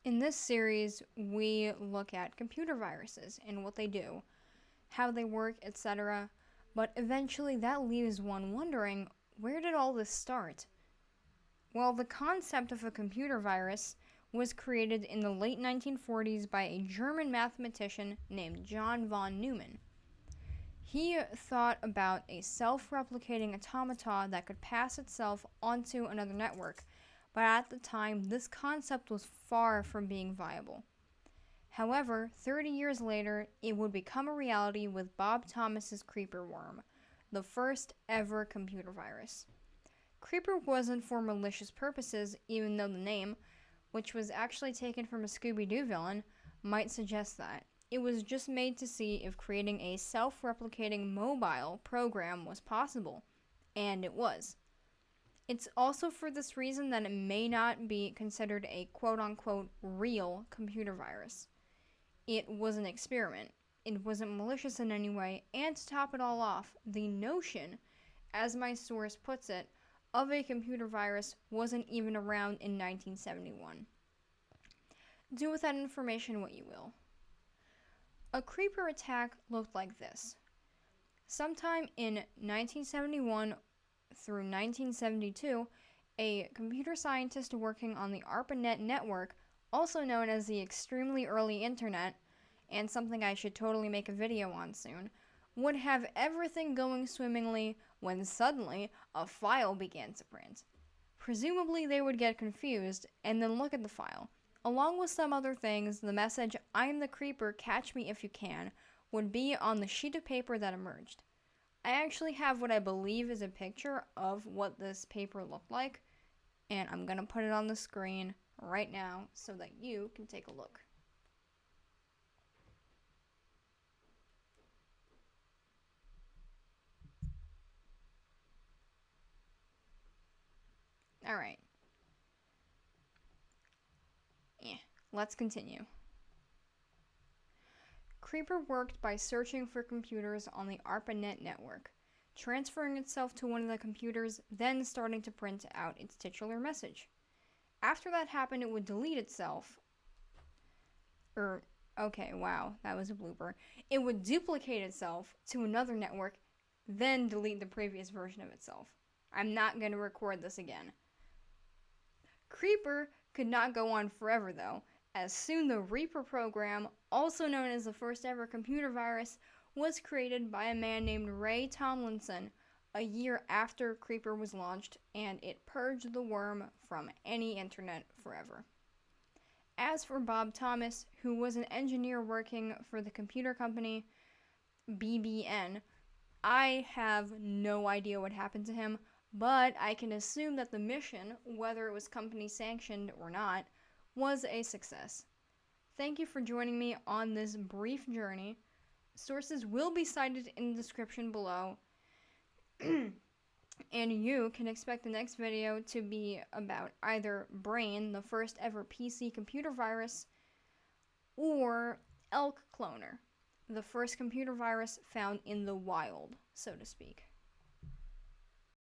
In this series, we look at computer viruses and what they do, how they work, etc. But eventually that leaves one wondering, where did all this start? Well, the concept of a computer virus was created in the late 1940s by a German mathematician named John von Neumann. He thought about a self-replicating automata that could pass itself onto another network, but at the time, this concept was far from being viable. However, 30 years later, it would become a reality with Bob Thomas's Creeper worm, the first ever computer virus. Creeper wasn't for malicious purposes, even though the name, which was actually taken from a Scooby-Doo villain, might suggest that. It was just made to see if creating a self-replicating mobile program was possible, and it was. It's also for this reason that it may not be considered a quote-unquote real computer virus. It was an experiment. It wasn't malicious in any way, and to top it all off, the notion, as my source puts it, of a computer virus wasn't even around in 1971. Do with that information what you will. A creeper attack looked like this. Sometime in 1971 through 1972, a computer scientist working on the ARPANET network, also known as the extremely early internet, and something I should totally make a video on soon, would have everything going swimmingly when suddenly a file began to print. Presumably they would get confused and then look at the file. Along with some other things, the message, "I'm the creeper, catch me if you can," would be on the sheet of paper that emerged. I actually have what I believe is a picture of what this paper looked like, and I'm going to put it on the screen right now so that you can take a look. Alright. Let's continue. Creeper worked by searching for computers on the ARPANET network, transferring itself to one of the computers, then starting to print out its titular message. After that happened, it would delete itself. Okay, wow, that was a blooper. It would duplicate itself to another network, then delete the previous version of itself. I'm not going to record this again. Creeper could not go on forever, though, as soon the Reaper program, also known as the first ever computer virus, was created by a man named Ray Tomlinson a year after Creeper was launched, and it purged the worm from any internet forever. As for Bob Thomas, who was an engineer working for the computer company BBN, I have no idea what happened to him, but I can assume that the mission, whether it was company sanctioned or not, was a success. Thank you for joining me on this brief journey. Sources will be cited in the description below. And you can expect the next video to be about either Brain, the first ever PC computer virus, or Elk Cloner, the first computer virus found in the wild, so to speak.